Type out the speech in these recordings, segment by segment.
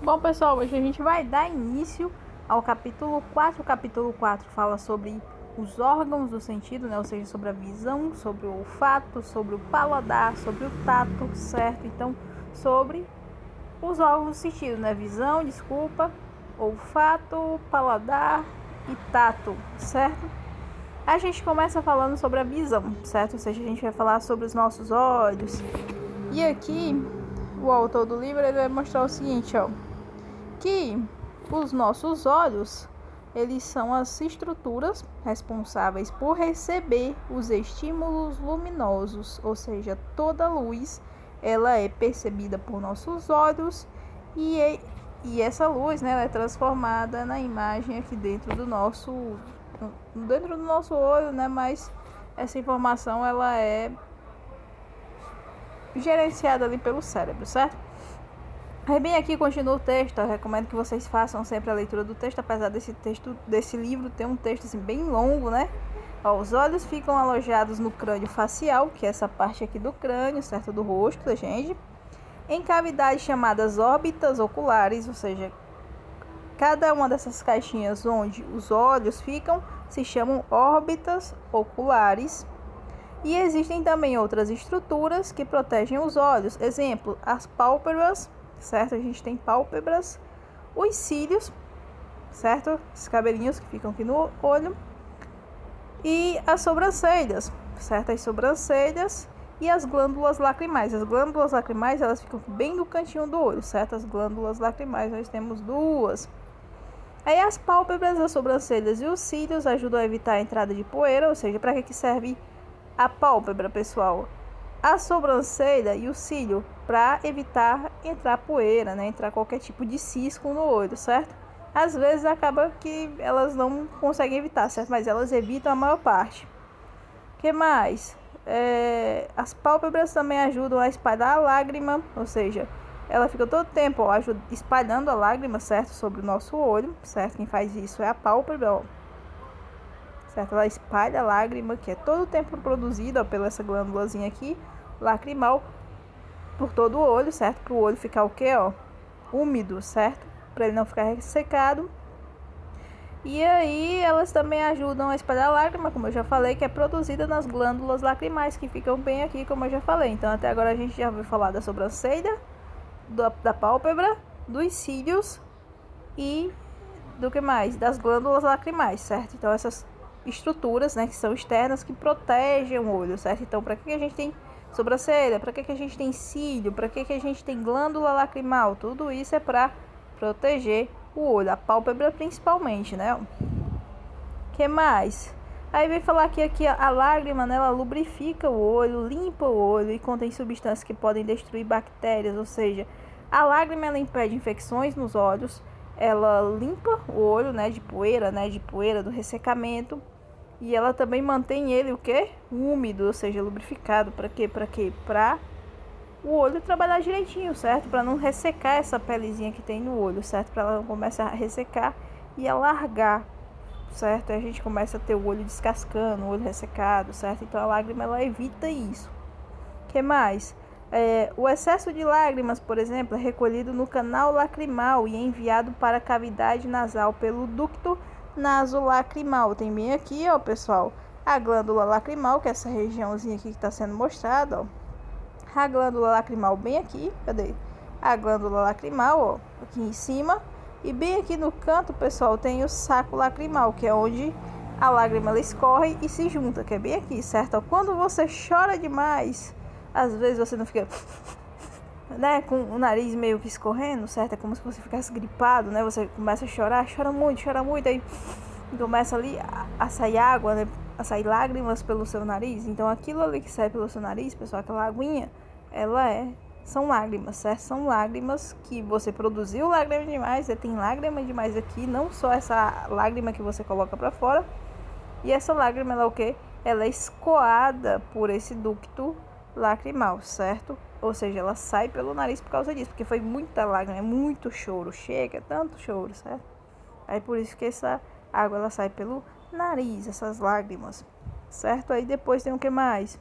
Bom, pessoal, hoje a gente vai dar início ao capítulo 4. O capítulo 4 fala sobre os órgãos do sentido, né? Ou seja, sobre a visão, sobre o olfato, sobre o paladar, sobre o tato, certo? Então, sobre os órgãos do sentido, né? Visão, desculpa, olfato, paladar e tato, certo? A gente começa falando sobre a visão, certo? Ou seja, a gente vai falar sobre os nossos olhos. E aqui, o autor do livro ele vai mostrar o seguinte, ó, que os nossos olhos, eles são as estruturas responsáveis por receber os estímulos luminosos, ou seja, toda luz, ela é percebida por nossos olhos e essa luz, né, ela é transformada na imagem aqui dentro do nosso olho, né, mas essa informação ela é gerenciada ali pelo cérebro, certo? Aí bem aqui continua o texto. Eu recomendo que vocês façam sempre a leitura do texto, apesar desse livro ter um texto assim bem longo, né? Ó, os olhos ficam alojados no crânio facial, que é essa parte aqui do crânio, certo? Do rosto da gente, em cavidades chamadas órbitas oculares, ou seja, cada uma dessas caixinhas onde os olhos ficam se chamam órbitas oculares. E existem também outras estruturas que protegem os olhos. Exemplo, as pálpebras, certo? A gente tem pálpebras, os cílios, certo? Esses cabelinhos que ficam aqui no olho. E as sobrancelhas, certo? As sobrancelhas e as glândulas lacrimais. As glândulas lacrimais, elas ficam bem no cantinho do olho, certo? As glândulas lacrimais, nós temos duas. Aí as pálpebras, as sobrancelhas e os cílios ajudam a evitar a entrada de poeira, ou seja, para que serve a pálpebra, pessoal? A sobrancelha e o cílio para evitar entrar poeira, né? Entrar qualquer tipo de cisco no olho, certo? Às vezes acaba que elas não conseguem evitar, certo? Mas elas evitam a maior parte. O que mais? As pálpebras também ajudam a espalhar a lágrima, ou seja, ela fica todo tempo ó, espalhando a lágrima, certo? Sobre o nosso olho, certo? Quem faz isso é a pálpebra, ó. Certo? Ela espalha a lágrima, que é todo o tempo produzida pela essa glândulazinha aqui, lacrimal, por todo o olho, certo? Para o olho ficar o quê, ó? Úmido, certo? Para ele não ficar ressecado. E aí elas também ajudam a espalhar a lágrima, como eu já falei, que é produzida nas glândulas lacrimais, que ficam bem aqui, como eu já falei. Então até agora a gente já ouviu falar da sobrancelha, da pálpebra, dos cílios e do que mais? Das glândulas lacrimais, certo? Então essas estruturas, né, que são externas, que protegem o olho, certo? Então para que a gente tem sobrancelha? Para que a gente tem cílio? Para que a gente tem glândula lacrimal? Tudo isso é para proteger o olho, a pálpebra principalmente, né? Que mais? Aí vem falar que aqui a lágrima, né, ela lubrifica o olho, limpa o olho e contém substâncias que podem destruir bactérias, ou seja, a lágrima ela impede infecções nos olhos, ela limpa o olho, né, de poeira, do ressecamento, e ela também mantém ele o quê? Úmido, ou seja, lubrificado. Para quê? Para o olho trabalhar direitinho, certo? Para não ressecar essa pelezinha que tem no olho, certo? Para ela não começar a ressecar e alargar, certo? Aí a gente começa a ter o olho descascando, o olho ressecado, certo? Então a lágrima ela evita isso. O que mais? O excesso de lágrimas, por exemplo, é recolhido no canal lacrimal e é enviado para a cavidade nasal pelo ducto nasolacrimal. Tem bem aqui, ó, pessoal, a glândula lacrimal, que é essa regiãozinha aqui que está sendo mostrada, ó. A glândula lacrimal bem aqui, cadê? A glândula lacrimal, ó, aqui em cima. E bem aqui no canto, pessoal, tem o saco lacrimal, que é onde a lágrima ela escorre e se junta, que é bem aqui, certo? Quando você chora demais, às vezes você não fica, né, com o nariz meio que escorrendo, certo? É como se você ficasse gripado, né? Você começa a chorar, chora muito, aí começa ali a sair água, né? A sair lágrimas pelo seu nariz. Então aquilo ali que sai pelo seu nariz, pessoal, aquela aguinha, são lágrimas, certo? São lágrimas que você produziu lágrima demais, tem lágrima demais aqui, não só essa lágrima que você coloca para fora. E essa lágrima, ela é o quê? Ela é escoada por esse ducto lacrimal, certo? Ou seja, ela sai pelo nariz por causa disso, porque foi muita lágrima, é muito choro, chega, tanto choro, certo? Aí por isso que essa água ela sai pelo nariz, essas lágrimas, certo? Aí depois tem o que mais?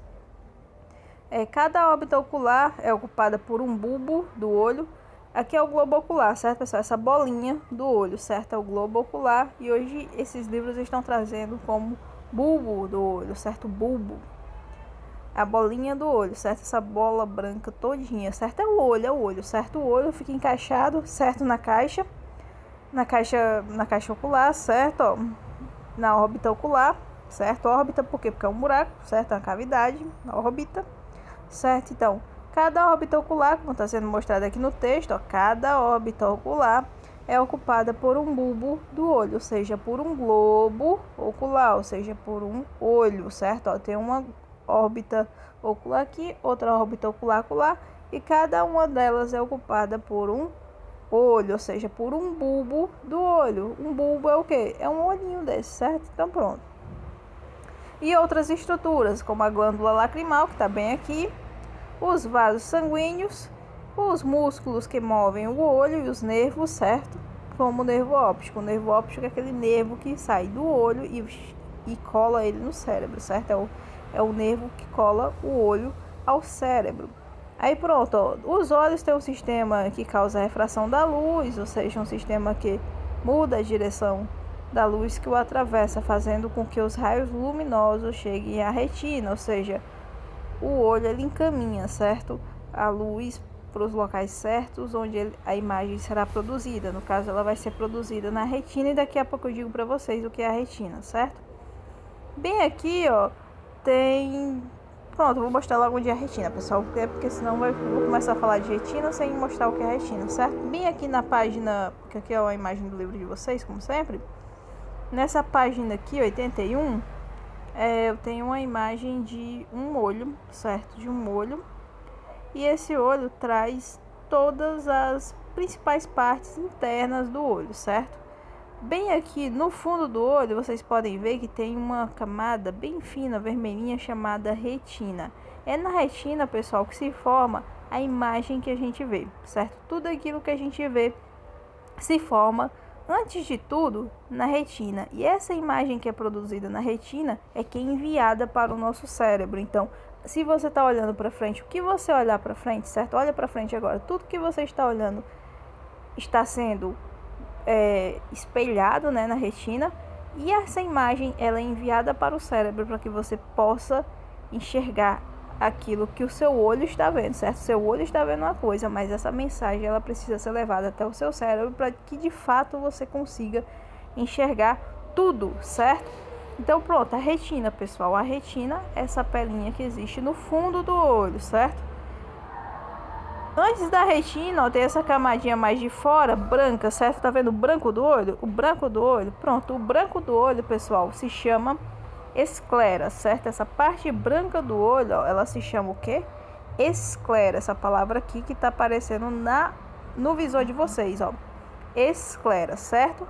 Cada órbita ocular é ocupada por um bulbo do olho Aqui é o globo ocular, certo, pessoal? Essa bolinha do olho, certo? É o globo ocular. E hoje esses livros estão trazendo como bulbo do olho, certo? Bulbo. A bolinha do olho, certo? Essa bola branca todinha, certo? É o olho, certo? O olho fica encaixado, certo? Na caixa ocular, certo? Ó, na órbita ocular, certo? Órbita, por quê? Porque é um buraco, certo? É uma cavidade na órbita, certo? Então, cada órbita ocular, como está sendo mostrado aqui no texto, ó, cada órbita ocular é ocupada por um bulbo do olho, ou seja, por um globo ocular, ou seja, por um olho, certo? Ó, tem uma órbita ocular aqui, outra órbita ocular, e cada uma delas é ocupada por um olho, ou seja, por um bulbo do olho. Um bulbo é o quê? É um olhinho desse, certo? Então pronto. E outras estruturas, como a glândula lacrimal, que está bem aqui, os vasos sanguíneos, os músculos que movem o olho e os nervos, certo? Como o nervo óptico. O nervo óptico é aquele nervo que sai do olho e cola ele no cérebro, certo? É o nervo que cola o olho ao cérebro. Aí pronto, ó, os olhos têm um sistema que causa a refração da luz, ou seja, um sistema que muda a direção da luz que o atravessa, fazendo com que os raios luminosos cheguem à retina, ou seja, o olho ele encaminha, certo? A luz para os locais certos onde a imagem será produzida. No caso, ela vai ser produzida na retina e daqui a pouco eu digo para vocês o que é a retina, certo? Bem aqui, ó, tem... Pronto, eu vou mostrar logo onde é a retina, pessoal, porque senão vou começar a falar de retina sem mostrar o que é a retina, certo? Bem aqui na página, que aqui é a imagem do livro de vocês, como sempre. Nessa página aqui, 81, eu tenho uma imagem de um olho, certo? De um olho. E esse olho traz todas as principais partes internas do olho, certo? Bem aqui no fundo do olho, vocês podem ver que tem uma camada bem fina, vermelhinha, chamada retina. É na retina, pessoal, que se forma a imagem que a gente vê, certo? Tudo aquilo que a gente vê se forma, antes de tudo, na retina. E essa imagem que é produzida na retina é que é enviada para o nosso cérebro. Então, se você está olhando para frente, o que você olhar para frente, certo? Olha para frente agora. Tudo que você está olhando está sendo espelhado, né, na retina, e essa imagem ela é enviada para o cérebro para que você possa enxergar aquilo que o seu olho está vendo, certo? Seu olho está vendo uma coisa, mas essa mensagem ela precisa ser levada até o seu cérebro para que de fato você consiga enxergar tudo, certo? Então pronto, a retina, pessoal, a retina é essa pelinha que existe no fundo do olho, certo? Antes da retina, ó, tem essa camadinha mais de fora, branca, certo? Tá vendo o branco do olho? O branco do olho, pronto, o branco do olho, pessoal, se chama esclera, certo? Essa parte branca do olho, ó, ela se chama o quê? Esclera, essa palavra aqui que tá aparecendo no visor de vocês, ó. Esclera, certo?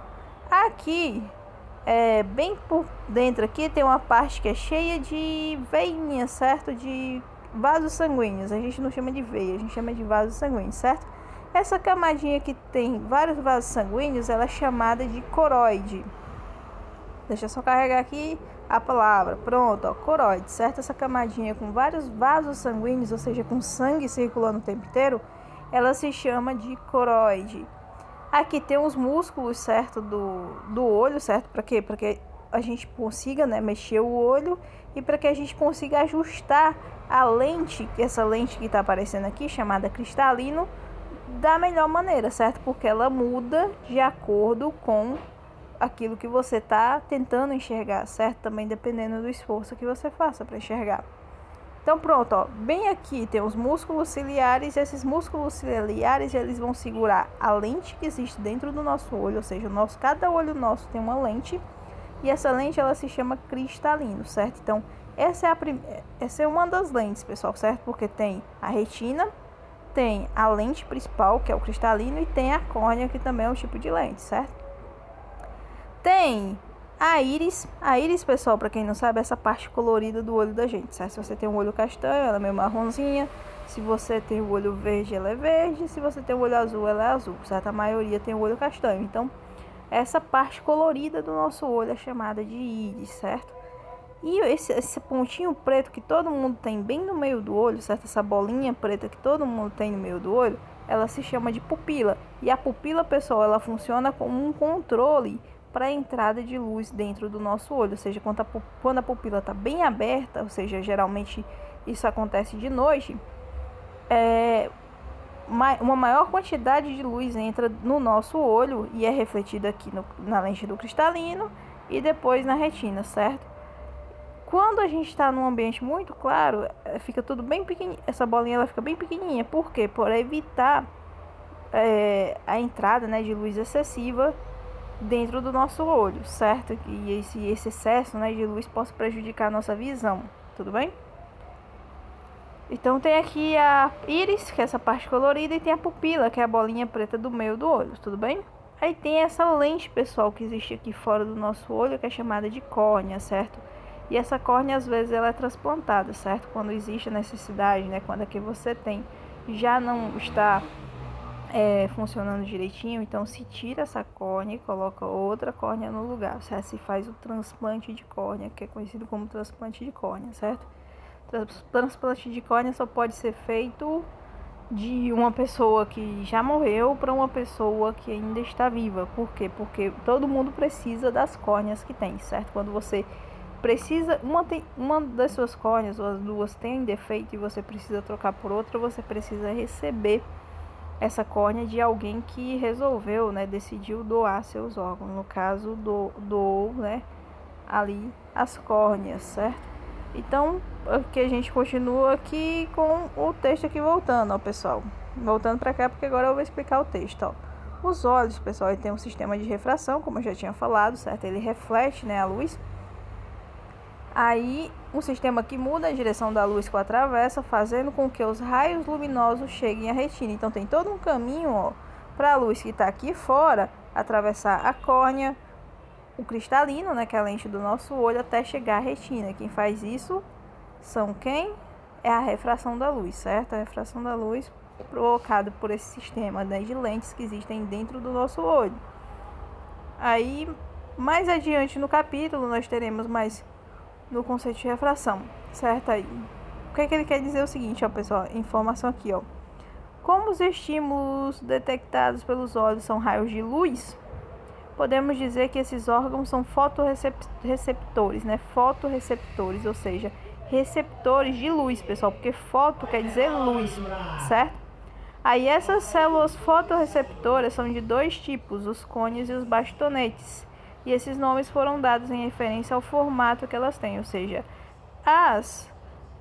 Aqui, bem por dentro aqui, tem uma parte que é cheia de veinhas, certo? De vasos sanguíneos, a gente não chama de veia, a gente chama de vasos sanguíneos, certo? Essa camadinha que tem vários vasos sanguíneos, ela é chamada de coroide. Deixa eu só carregar aqui a palavra, pronto, ó, coroide, certo? Essa camadinha com vários vasos sanguíneos, ou seja, com sangue circulando o tempo inteiro, ela se chama de coroide. Aqui tem os músculos, certo, do olho, certo? Para quê? Para que a gente consiga, né, mexer o olho e para que a gente consiga ajustar a lente, essa lente que está aparecendo aqui, chamada cristalino, da melhor maneira, certo? Porque ela muda de acordo com aquilo que você está tentando enxergar, certo? Também dependendo do esforço que você faça para enxergar. Então pronto, ó, bem aqui tem os músculos ciliares, e esses músculos ciliares eles vão segurar a lente que existe dentro do nosso olho, ou seja, cada olho nosso tem uma lente, e essa lente ela se chama cristalino, certo? Então essa é uma das lentes, pessoal, certo? Porque tem a retina, tem a lente principal, que é o cristalino, e tem a córnea, que também é um tipo de lente, certo? Tem a íris, pessoal, para quem não sabe, é essa parte colorida do olho da gente, certo? Se você tem um olho castanho, ela é meio marronzinha. Se você tem o olho verde, ela é verde. Se você tem o olho azul, ela é azul, certo? A maioria tem o olho castanho. Então, essa parte colorida do nosso olho é chamada de íris, certo? E esse pontinho preto que todo mundo tem bem no meio do olho, certo? Essa bolinha preta que todo mundo tem no meio do olho, ela se chama de pupila. E a pupila, pessoal, ela funciona como um controle para a entrada de luz dentro do nosso olho. Ou seja, quando a pupila está bem aberta, ou seja, geralmente isso acontece de noite, uma maior quantidade de luz entra no nosso olho e é refletida aqui na lente do cristalino e depois na retina, certo? Quando a gente está num ambiente muito claro, fica tudo bem pequenininho. Essa bolinha ela fica bem pequenininha. Por quê? Por evitar a entrada, né, de luz excessiva dentro do nosso olho, certo? E esse excesso, né, de luz possa prejudicar a nossa visão, tudo bem? Então tem aqui a íris, que é essa parte colorida, e tem a pupila, que é a bolinha preta do meio do olho, tudo bem? Aí tem essa lente, pessoal, que existe aqui fora do nosso olho, que é chamada de córnea, certo? E essa córnea, às vezes, ela é transplantada, certo? Quando existe a necessidade, né? Quando a que você tem já não está funcionando direitinho, então se tira essa córnea e coloca outra córnea no lugar, certo? Se faz o transplante de córnea, que é conhecido como transplante de córnea, certo? Transplante de córnea só pode ser feito de uma pessoa que já morreu para uma pessoa que ainda está viva. Por quê? Porque todo mundo precisa das córneas que tem, certo? Quando você precisa, uma das suas córneas ou as duas tem defeito e você precisa trocar por outra, você precisa receber essa córnea de alguém que resolveu, né, decidiu doar seus órgãos. No caso, doou, né, ali as córneas, certo? Então, aqui a gente continua aqui com o texto aqui voltando, ó, pessoal. Voltando para cá, porque agora eu vou explicar o texto, ó. Os olhos, pessoal, ele tem um sistema de refração, como eu já tinha falado, certo? Ele reflete, né, a luz. Aí, um sistema que muda a direção da luz que o atravessa, fazendo com que os raios luminosos cheguem à retina. Então, tem todo um caminho, ó, para a luz que está aqui fora, atravessar a córnea, o cristalino, né, que é a lente do nosso olho, até chegar à retina. Quem faz isso são quem? É a refração da luz, certo? A refração da luz provocada por esse sistema, né, de lentes que existem dentro do nosso olho. Aí, mais adiante no capítulo, nós teremos mais no conceito de refração, certo? Aí, o que é que ele quer dizer? É o seguinte, ó, pessoal, informação aqui, ó. Como os estímulos detectados pelos olhos são raios de luz, podemos dizer que esses órgãos são fotorreceptores, né? Fotorreceptores, ou seja, receptores de luz, pessoal, porque foto quer dizer luz, certo? Aí essas células fotorreceptoras são de dois tipos, os cones e os bastonetes. E esses nomes foram dados em referência ao formato que elas têm, ou seja, as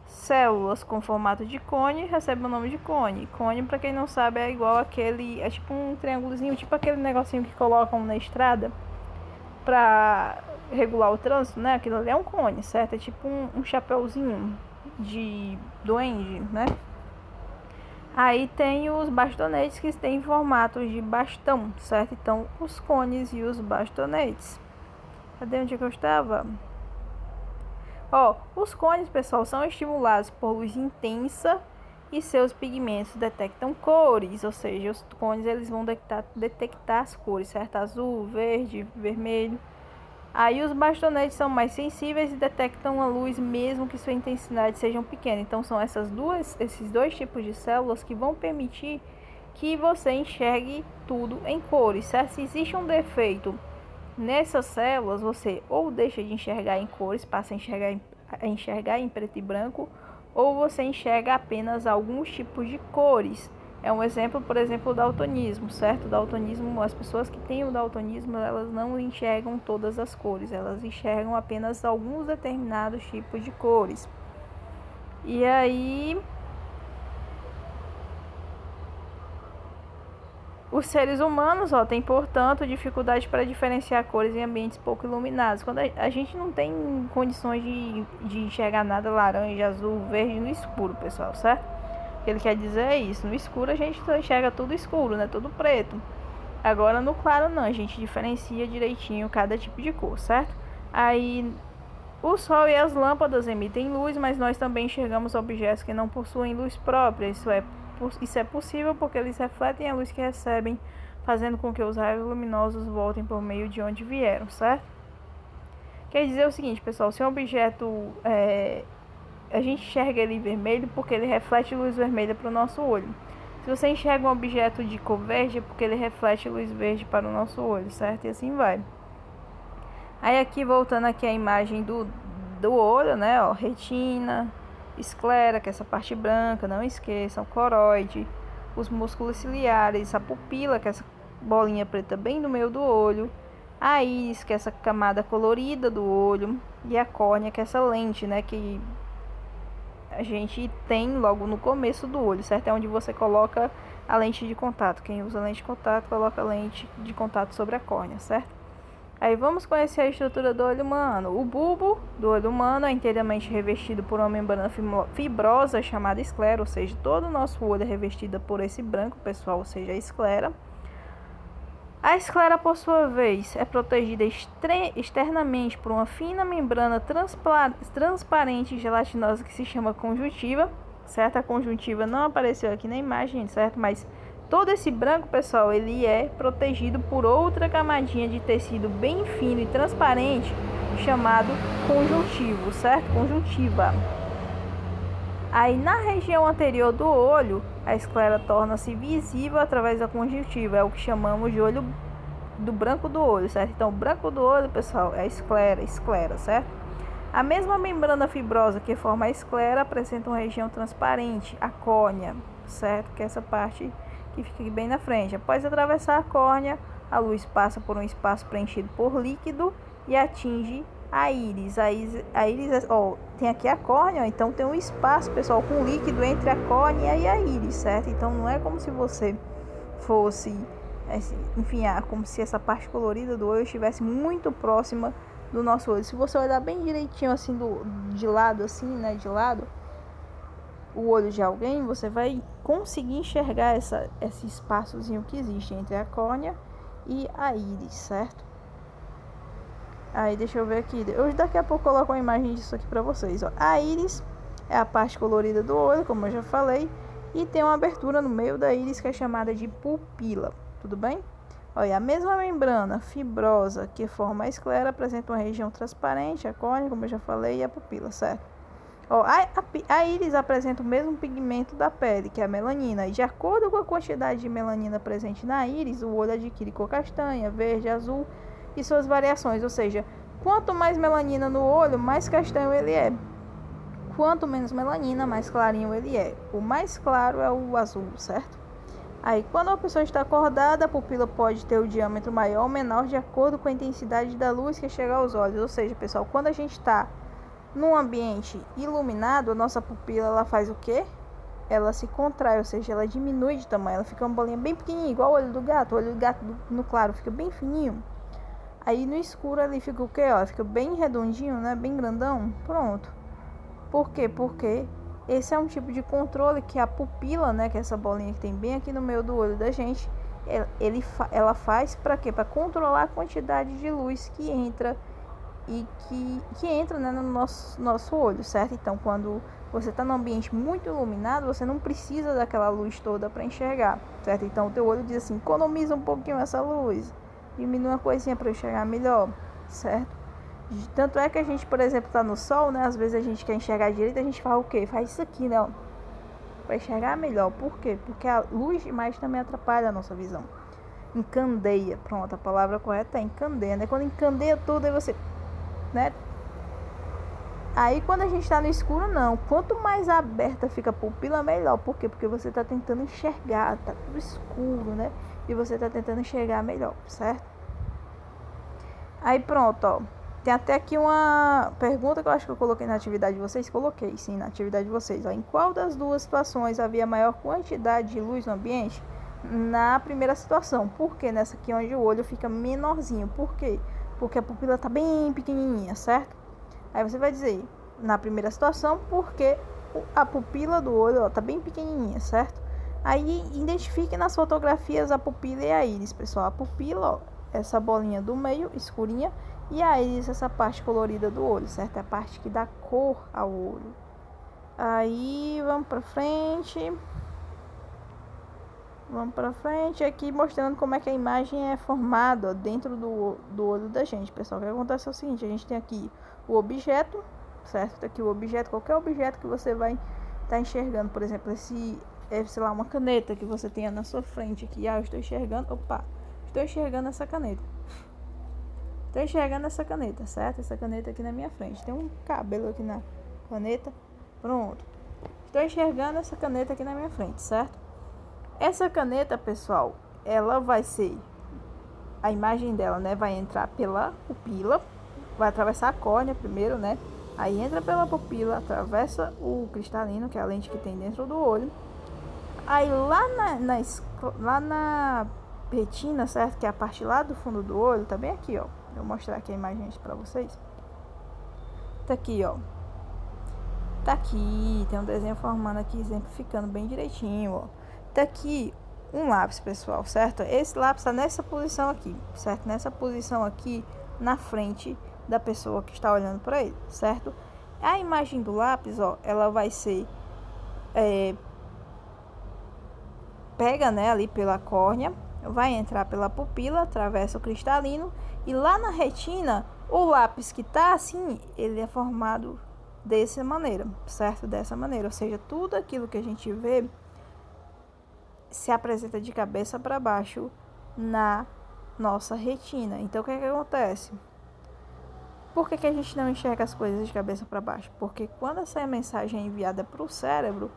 células com formato de cone recebem o nome de cone. Cone, para quem não sabe, é igual aquele, é tipo um triângulozinho, tipo aquele negocinho que colocam na estrada para regular o trânsito, né? Aquilo ali é um cone, certo? É tipo um chapéuzinho de duende, né? Aí tem os bastonetes que têm formatos de bastão, certo? Então, os cones e os bastonetes. Cadê onde eu estava? Ó, os cones, pessoal, são estimulados por luz intensa e seus pigmentos detectam cores, ou seja, os cones eles vão detectar as cores, certo? Azul, verde, vermelho. Aí os bastonetes são mais sensíveis e detectam a luz mesmo que sua intensidade seja pequena. Então são esses dois tipos de células que vão permitir que você enxergue tudo em cores, certo? Se existe um defeito nessas células, você ou deixa de enxergar em cores, passa a enxergar em preto e branco, ou você enxerga apenas alguns tipos de cores. É um exemplo, por exemplo, o daltonismo, certo? O daltonismo, as pessoas que têm o daltonismo, elas não enxergam todas as cores, elas enxergam apenas alguns determinados tipos de cores. E aí, os seres humanos, ó, têm, portanto, dificuldade para diferenciar cores em ambientes pouco iluminados. Quando a gente não tem condições de enxergar nada laranja, azul, verde no escuro, pessoal, certo? O que ele quer dizer é isso. No escuro a gente enxerga tudo escuro, né? Tudo preto. Agora no claro não, a gente diferencia direitinho cada tipo de cor, certo? Aí o sol e as lâmpadas emitem luz, mas nós também enxergamos objetos que não possuem luz própria. Isso é possível porque eles refletem a luz que recebem, fazendo com que os raios luminosos voltem por meio de onde vieram, certo? Quer dizer o seguinte, pessoal, se um objeto a gente enxerga ele vermelho porque ele reflete luz vermelha para o nosso olho. Se você enxerga um objeto de cor verde, é porque ele reflete luz verde para o nosso olho, certo? E assim vai. Aí aqui, voltando aqui a imagem do olho, né? Ó, retina, esclera, que é essa parte branca, não esqueçam, coroide, os músculos ciliares, a pupila, que é essa bolinha preta bem no meio do olho, a íris, que é essa camada colorida do olho, e a córnea, que é essa lente, né? Que a gente tem logo no começo do olho, certo? É onde você coloca a lente de contato. Quem usa lente de contato, coloca a lente de contato sobre a córnea, certo? Aí vamos conhecer a estrutura do olho humano. O bulbo do olho humano é inteiramente revestido por uma membrana fibrosa chamada esclera, ou seja, todo o nosso olho é revestido por esse branco, pessoal, ou seja, a esclera. A esclera, por sua vez, é protegida externamente por uma fina membrana transparente e gelatinosa que se chama conjuntiva, certo? A conjuntiva não apareceu aqui na imagem, certo? Mas todo esse branco, pessoal, ele é protegido por outra camadinha de tecido bem fino e transparente chamado conjuntivo, certo? Conjuntiva. Aí na região anterior do olho, a esclera torna-se visível através da conjuntiva, é o que chamamos de olho do branco do olho, certo? Então, o branco do olho, pessoal, é a esclera, certo? A mesma membrana fibrosa que forma a esclera apresenta uma região transparente, a córnea, certo? Que é essa parte que fica aqui bem na frente. Após atravessar a córnea, a luz passa por um espaço preenchido por líquido e atinge a íris. A íris, ó, tem aqui a córnea, ó, então tem um espaço, pessoal, com líquido entre a córnea e a íris, certo? Então não é como se você fosse, enfim, como se essa parte colorida do olho estivesse muito próxima do nosso olho. Se você olhar bem direitinho, assim, de lado, assim, né, de lado, o olho de alguém, você vai conseguir enxergar esse espaçozinho que existe entre a córnea e a íris, certo? Aí, deixa eu ver aqui. Eu daqui a pouco coloco uma imagem disso aqui pra vocês, ó. A íris é a parte colorida do olho, como eu já falei, e tem uma abertura no meio da íris que é chamada de pupila, tudo bem? Olha, a mesma membrana fibrosa que forma a esclera apresenta uma região transparente, a córnea, como eu já falei, e a pupila, certo? Ó, a íris apresenta o mesmo pigmento da pele, que é a melanina, e de acordo com a quantidade de melanina presente na íris, o olho adquire cor castanha, verde, azul e suas variações, ou seja, quanto mais melanina no olho, mais castanho ele é. Quanto menos melanina, mais clarinho ele é. O mais claro é o azul, certo? Aí, quando a pessoa está acordada, a pupila pode ter o diâmetro maior ou menor de acordo com a intensidade da luz que chega aos olhos. Ou seja, pessoal, quando a gente está num ambiente iluminado, a nossa pupila, ela faz o quê? Ela se contrai, ou seja, ela diminui de tamanho. Ela fica uma bolinha bem pequenininha, igual o olho do gato. O olho do gato no claro fica bem fininho. Aí no escuro ali fica o quê? Ó, fica bem redondinho, né? Bem grandão. Pronto. Por quê? Porque esse é um tipo de controle que a pupila, né? Que é essa bolinha que tem bem aqui no meio do olho da gente, ela faz para quê? Para controlar a quantidade de luz que entra e que entra, né, no nosso olho, certo? Então, quando você está num ambiente muito iluminado, você não precisa daquela luz toda para enxergar, certo? Então, o teu olho diz assim, economiza um pouquinho essa luz, diminui uma coisinha para enxergar melhor, certo? Tanto é que a gente, por exemplo, tá no sol, né? Às vezes a gente quer enxergar direito, a gente faz o quê? Faz isso aqui, né? Para enxergar melhor. Por quê? Porque a luz demais também atrapalha a nossa visão. Encandeia. Pronto, a palavra correta é encandeia, né? Quando encandeia tudo, aí você, né? Aí quando a gente tá no escuro, não. Quanto mais aberta fica a pupila, melhor. Por quê? Porque você tá tentando enxergar, tá tudo escuro, né? E você tá tentando enxergar melhor, certo? Aí pronto, ó. Tem até aqui uma pergunta que eu acho que eu coloquei na atividade de vocês. Coloquei, sim, na atividade de vocês. Ó. Em qual das duas situações havia maior quantidade de luz no ambiente? Na primeira situação. Por quê? Nessa aqui onde o olho fica menorzinho. Por quê? Porque a pupila tá bem pequenininha, certo? Aí você vai dizer, na primeira situação, porque a pupila do olho, ó, tá bem pequenininha, certo? Aí identifique nas fotografias a pupila e a íris, pessoal. A pupila, ó, essa bolinha do meio, escurinha, e a íris, essa parte colorida do olho, certo? É a parte que dá cor ao olho. Aí, vamos pra frente. Vamos pra frente aqui, mostrando como é que a imagem é formada, ó, dentro do olho da gente, pessoal. O que acontece é o seguinte, a gente tem aqui o objeto, certo? Tá aqui o objeto, qualquer objeto que você vai estar enxergando. Por exemplo, sei lá, uma caneta que você tenha na sua frente aqui. Eu estou enxergando, estou enxergando essa caneta. Estou enxergando essa caneta, certo? Essa caneta aqui na minha frente. Tem um cabelo aqui na caneta. Pronto. Estou enxergando essa caneta aqui na minha frente, certo? Essa caneta, pessoal, ela vai ser... A imagem dela, né, vai entrar pela pupila. Vai atravessar a córnea primeiro, né? Aí entra pela pupila, atravessa o cristalino, que é a lente que tem dentro do olho. Aí lá na retina, certo? Que é a parte lá do fundo do olho, tá bem aqui, ó. Vou mostrar aqui a imagem pra vocês. Tá aqui, ó. Tá aqui, tem um desenho formando aqui, exemplificando bem direitinho, ó. Tá aqui um lápis, pessoal, certo? Esse lápis tá nessa posição aqui, certo? Nessa posição aqui, na frente da pessoa que está olhando para ele, certo? A imagem do lápis, ó, ela vai ser pega, né, ali pela córnea, vai entrar pela pupila, atravessa o cristalino e lá na retina, o lápis que tá assim, ele é formado dessa maneira, certo? Dessa maneira, ou seja, tudo aquilo que a gente vê se apresenta de cabeça para baixo na nossa retina. Então, o que acontece? Por que a gente não enxerga as coisas de cabeça para baixo? Porque quando essa mensagem é enviada para o cérebro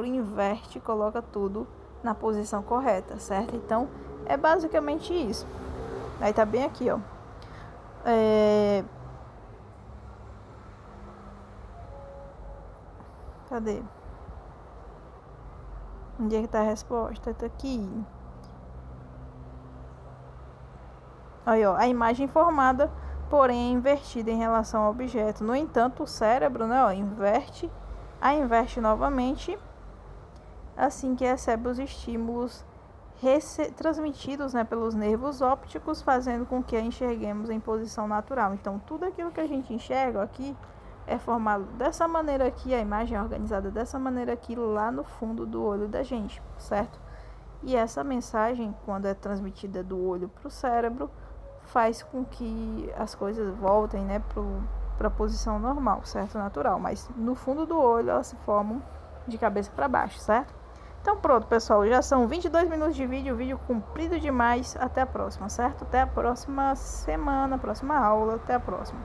inverte e coloca tudo na posição correta, certo? Então, é basicamente isso. Aí tá bem aqui, ó. Cadê? Onde é que tá a resposta? Tá aqui. Aí, ó, a imagem formada, porém invertida em relação ao objeto. No entanto, o cérebro, né, ó, inverte novamente assim que recebe os estímulos transmitidos, né, pelos nervos ópticos, fazendo com que a enxerguemos em posição natural. Então, tudo aquilo que a gente enxerga aqui é formado dessa maneira aqui, a imagem é organizada dessa maneira aqui, lá no fundo do olho da gente, certo? E essa mensagem, quando é transmitida do olho para o cérebro, faz com que as coisas voltem, né, para a posição normal, certo? Natural. Mas no fundo do olho elas se formam de cabeça para baixo, certo? Então pronto, pessoal. Já são 22 minutos de vídeo comprido demais. Até a próxima, certo? Até a próxima semana, próxima aula. Até a próxima.